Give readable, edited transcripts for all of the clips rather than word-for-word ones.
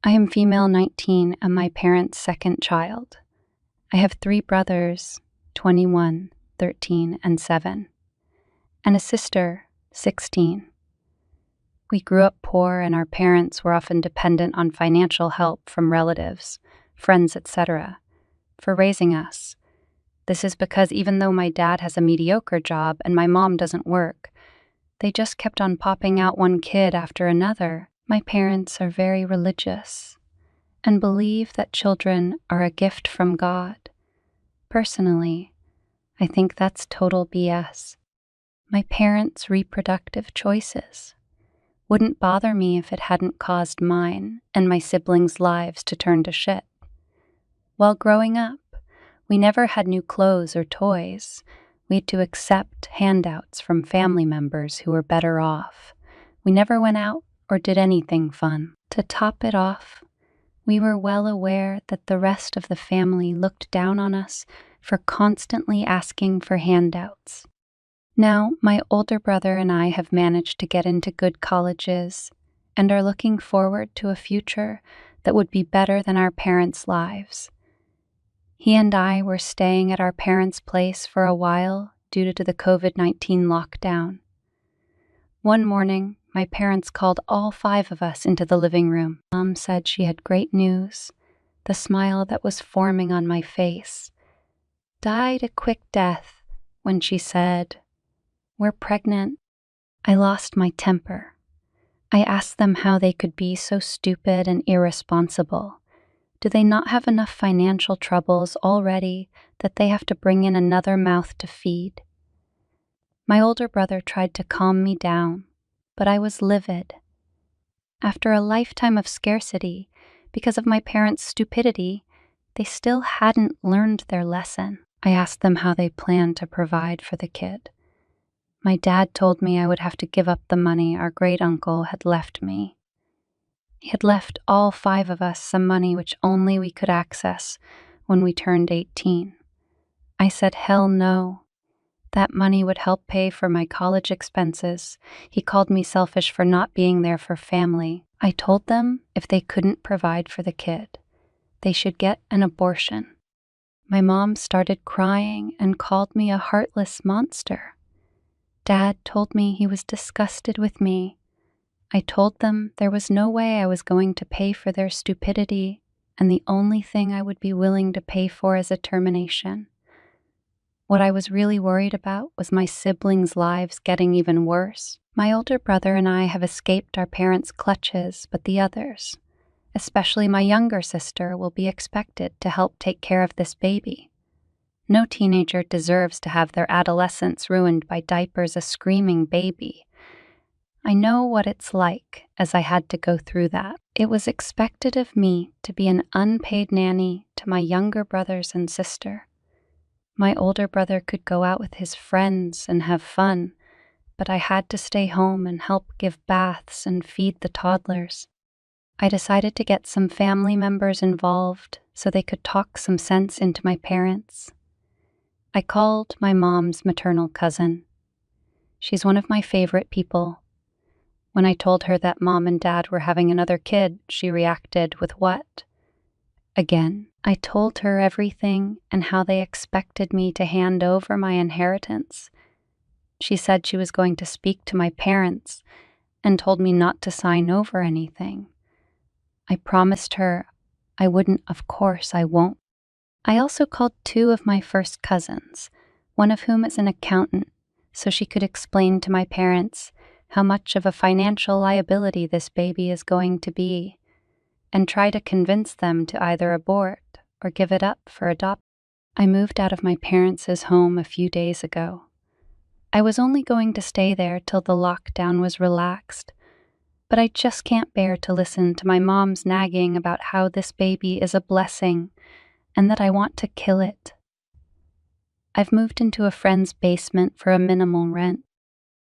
I am female 19 and my parents' second child. I have 3 brothers, 21, 13, and 7, and a sister, 16. We grew up poor and our parents were often dependent on financial help from relatives, friends, etc., for raising us. This is because even though my dad has a mediocre job and my mom doesn't work, they just kept on popping out one kid after another. My parents are very religious and believe that children are a gift from God. Personally, I think that's total BS. My parents' reproductive choices wouldn't bother me if it hadn't caused mine and my siblings' lives to turn to shit. While growing up, we never had new clothes or toys. We had to accept handouts from family members who were better off. We never went out or did anything fun. To top it off, we were well aware that the rest of the family looked down on us for constantly asking for handouts. Now, my older brother and I have managed to get into good colleges and are looking forward to a future that would be better than our parents' lives. He and I were staying at our parents' place for a while due to the COVID-19 lockdown. One morning, my parents called all 5 of us into the living room. Mom said she had great news. The smile that was forming on my face died a quick death when she said, "We're pregnant." I lost my temper. I asked them how they could be so stupid and irresponsible. Do they not have enough financial troubles already that they have to bring in another mouth to feed? My older brother tried to calm me down, but I was livid. After a lifetime of scarcity, because of my parents' stupidity, they still hadn't learned their lesson. I asked them how they planned to provide for the kid. My dad told me I would have to give up the money our great-uncle had left me. He had left all 5 of us some money which only we could access when we turned 18. I said hell no. That money would help pay for my college expenses. He called me selfish for not being there for family. I told them if they couldn't provide for the kid, they should get an abortion. My mom started crying and called me a heartless monster. Dad told me he was disgusted with me. I told them there was no way I was going to pay for their stupidity, and the only thing I would be willing to pay for is a termination. What I was really worried about was my siblings' lives getting even worse. My older brother and I have escaped our parents' clutches, but the others, especially my younger sister, will be expected to help take care of this baby. No teenager deserves to have their adolescence ruined by diapers, a screaming baby. I know what it's like, as I had to go through that. It was expected of me to be an unpaid nanny to my younger brothers and sister. My older brother could go out with his friends and have fun, but I had to stay home and help give baths and feed the toddlers. I decided to get some family members involved so they could talk some sense into my parents. I called my mom's maternal cousin. She's one of my favorite people. When I told her that Mom and Dad were having another kid, she reacted with what? Again, I told her everything and how they expected me to hand over my inheritance. She said she was going to speak to my parents and told me not to sign over anything. I promised her I wouldn't. Of course I won't. I also called 2 of my first cousins, one of whom is an accountant, so she could explain to my parents how much of a financial liability this baby is going to be, and try to convince them to either abort or give it up for adoption. I moved out of my parents' home a few days ago. I was only going to stay there till the lockdown was relaxed, but I just can't bear to listen to my mom's nagging about how this baby is a blessing and that I want to kill it. I've moved into a friend's basement for a minimal rent.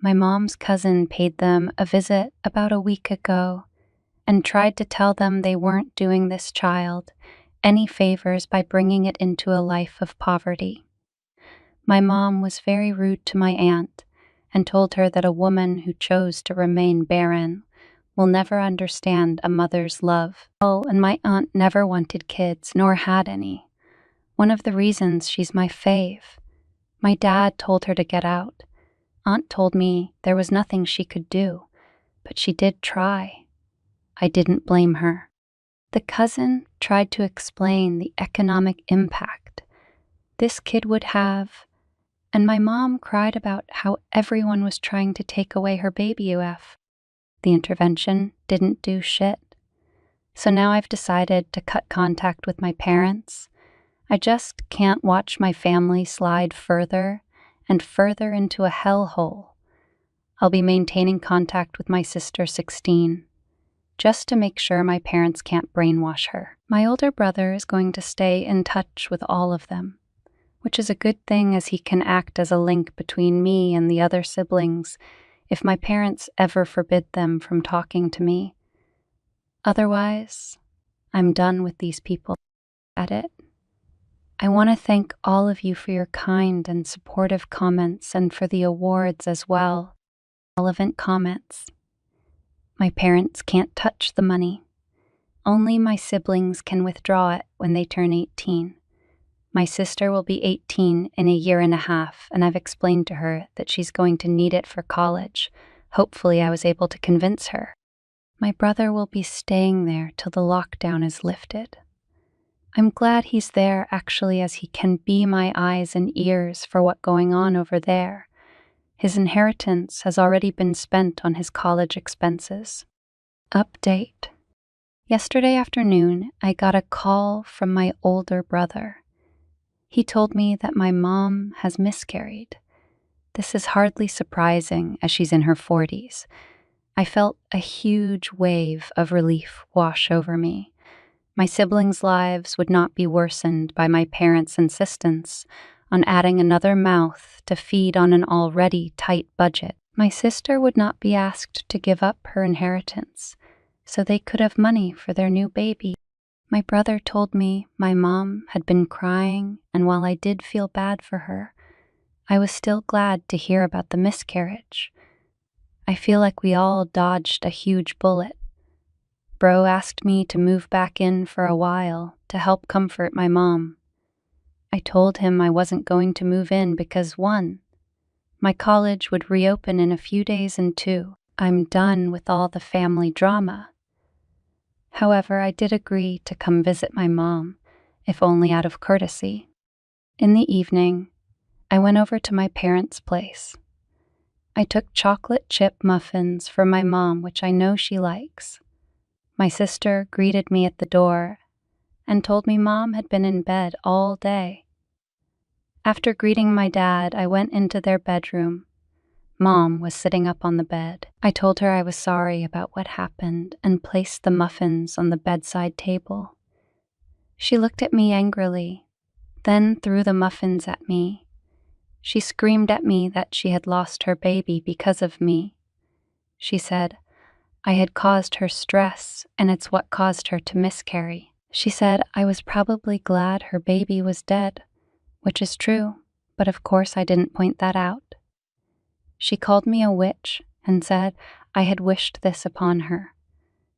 My mom's cousin paid them a visit about a week ago and tried to tell them they weren't doing this child any favors by bringing it into a life of poverty. My mom was very rude to my aunt and told her that a woman who chose to remain barren will never understand a mother's love. Oh, and my aunt never wanted kids, nor had any. One of the reasons she's my fave. My dad told her to get out. Aunt told me there was nothing she could do, but she did try. I didn't blame her. The cousin tried to explain the economic impact this kid would have, and my mom cried about how everyone was trying to take away her baby UF. The intervention didn't do shit. So now I've decided to cut contact with my parents. I just can't watch my family slide further and further into a hellhole. I'll be maintaining contact with my sister 16, just to make sure my parents can't brainwash her. My older brother is going to stay in touch with all of them, which is a good thing as he can act as a link between me and the other siblings if my parents ever forbid them from talking to me. Otherwise, I'm done with these people. Edit. I want to thank all of you for your kind and supportive comments and for the awards as well. Relevant comments. My parents can't touch the money. Only my siblings can withdraw it when they turn 18. My sister will be 18 in a year and a half, and I've explained to her that she's going to need it for college. Hopefully I was able to convince her. My brother will be staying there till the lockdown is lifted. I'm glad he's there actually, as he can be my eyes and ears for what's going on over there. His inheritance has already been spent on his college expenses. Update. Yesterday afternoon, I got a call from my older brother. He told me that my mom has miscarried. This is hardly surprising as she's in her 40s. I felt a huge wave of relief wash over me. My siblings' lives would not be worsened by my parents' insistence on adding another mouth to feed on an already tight budget. My sister would not be asked to give up her inheritance, so they could have money for their new baby. My brother told me my mom had been crying, and while I did feel bad for her, I was still glad to hear about the miscarriage. I feel like we all dodged a huge bullet. Bro asked me to move back in for a while to help comfort my mom. I told him I wasn't going to move in because 1, my college would reopen in a few days, and 2, I'm done with all the family drama. However, I did agree to come visit my mom, if only out of courtesy. In the evening, I went over to my parents' place. I took chocolate chip muffins for my mom, which I know she likes. My sister greeted me at the door and told me Mom had been in bed all day. After greeting my dad, I went into their bedroom. Mom was sitting up on the bed. I told her I was sorry about what happened and placed the muffins on the bedside table. She looked at me angrily, then threw the muffins at me. She screamed at me that she had lost her baby because of me. She said I had caused her stress and it's what caused her to miscarry. She said I was probably glad her baby was dead, which is true, but of course I didn't point that out. She called me a witch and said I had wished this upon her.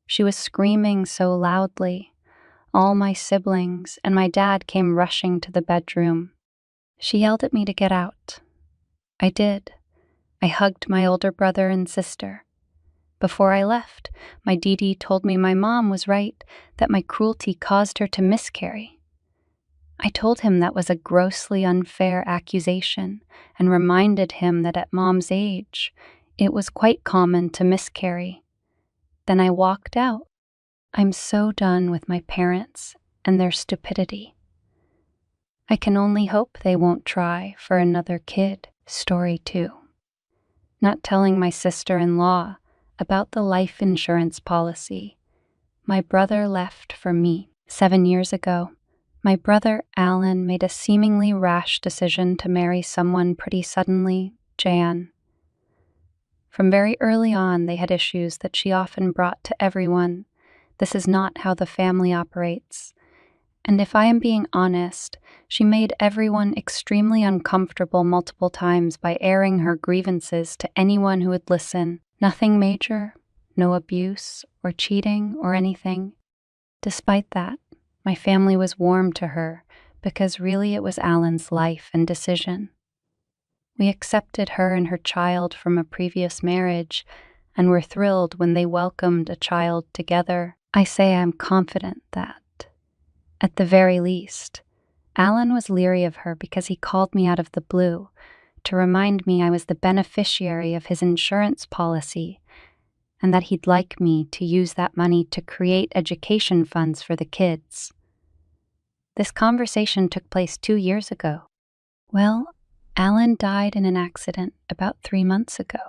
She was screaming so loudly. All my siblings and my dad came rushing to the bedroom. She yelled at me to get out. I did. I hugged my older brother and sister. Before I left, my Dee told me my mom was right, that my cruelty caused her to miscarry. I told him that was a grossly unfair accusation and reminded him that at Mom's age, it was quite common to miscarry. Then I walked out. I'm so done with my parents and their stupidity. I can only hope they won't try for another kid. Story 2. Not telling my sister-in-law about the life insurance policy my brother left for me. 7 years ago, my brother Alan made a seemingly rash decision to marry someone pretty suddenly, Jan. From very early on, they had issues that she often brought to everyone. This is not how the family operates. And if I am being honest, she made everyone extremely uncomfortable multiple times by airing her grievances to anyone who would listen. Nothing major, no abuse or cheating or anything. Despite that, my family was warm to her because really it was Alan's life and decision. We accepted her and her child from a previous marriage and were thrilled when they welcomed a child together. I say I'm confident that, at the very least, Alan was leery of her because he called me out of the blue to remind me I was the beneficiary of his insurance policy and that he'd like me to use that money to create education funds for the kids. This conversation took place 2 years ago. Well, Alan died in an accident about 3 months ago.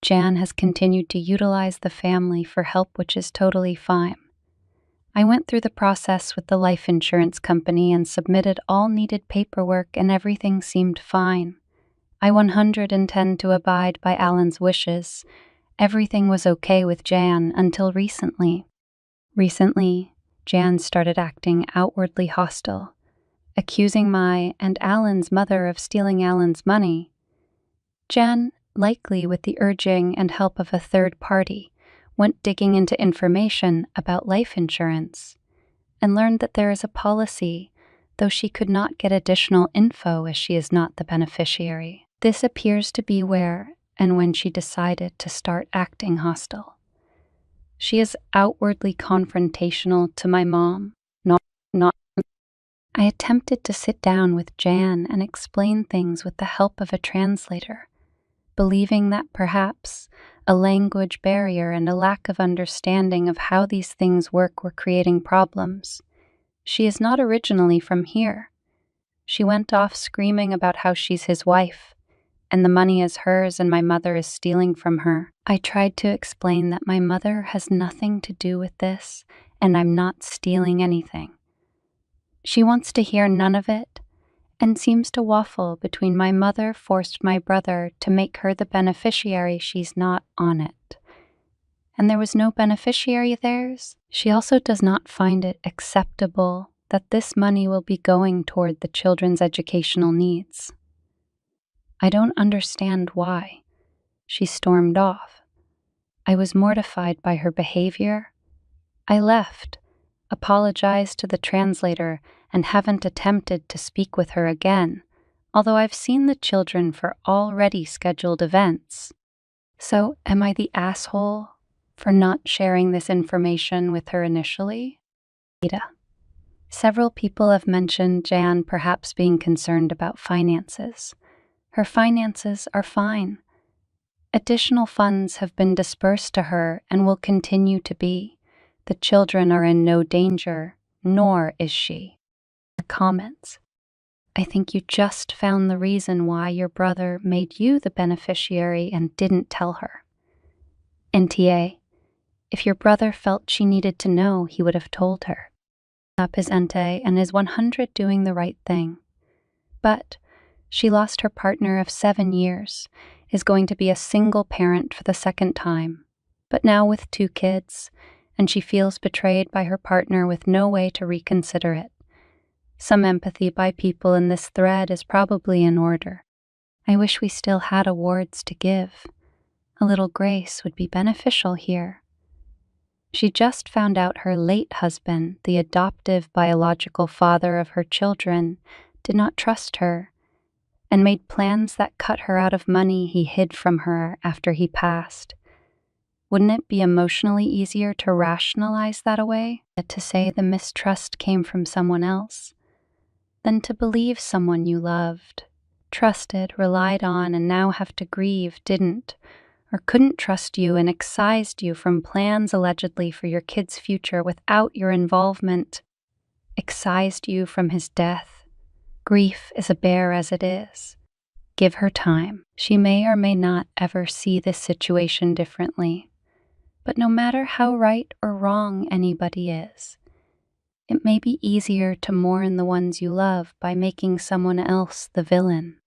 Jan has continued to utilize the family for help, which is totally fine. I went through the process with the life insurance company and submitted all needed paperwork, and everything seemed fine. I 100% intend to abide by Alan's wishes. Everything was okay with Jan until recently. Jan started acting outwardly hostile, accusing my and Alan's mother of stealing Alan's money. Jan, likely with the urging and help of a third party, went digging into information about life insurance and learned that there is a policy, though she could not get additional info as she is not the beneficiary. This appears to be where and when she decided to start acting hostile. She is outwardly confrontational to my mom, not. I attempted to sit down with Jan and explain things with the help of a translator, believing that perhaps a language barrier and a lack of understanding of how these things work were creating problems. She is not originally from here. She went off screaming about how she's his wife, and the money is hers and my mother is stealing from her. I tried to explain that my mother has nothing to do with this, and I'm not stealing anything. She wants to hear none of it, and seems to waffle between my mother forced my brother to make her the beneficiary. She's not on it. And there was no beneficiary of theirs. She also does not find it acceptable that this money will be going toward the children's educational needs. I don't understand why. She stormed off. I was mortified by her behavior. I left, apologized to the translator, and haven't attempted to speak with her again, although I've seen the children for already scheduled events. So, am I the asshole for not sharing this information with her initially? Aita. Several people have mentioned Jan perhaps being concerned about finances. Her finances are fine. Additional funds have been dispersed to her and will continue to be. The children are in no danger, nor is she. Comments. I think you just found the reason why your brother made you the beneficiary and didn't tell her. NTA. If your brother felt she needed to know, he would have told her. Up his ente and is 100 doing the right thing. But she lost her partner of 7 years, is going to be a single parent for the second time, but now with 2 kids, and she feels betrayed by her partner with no way to reconsider it. Some empathy by people in this thread is probably in order. I wish we still had awards to give. A little grace would be beneficial here. She just found out her late husband, the adoptive biological father of her children, did not trust her, and made plans that cut her out of money he hid from her after he passed. Wouldn't it be emotionally easier to rationalize that away, to say the mistrust came from someone else, than to believe someone you loved, trusted, relied on, and now have to grieve didn't, or couldn't trust you and excised you from plans allegedly for your kid's future without your involvement, excised you from his death? Grief is a bear as it is. Give her time. She may or may not ever see this situation differently. But no matter how right or wrong anybody is, it may be easier to mourn the ones you love by making someone else the villain.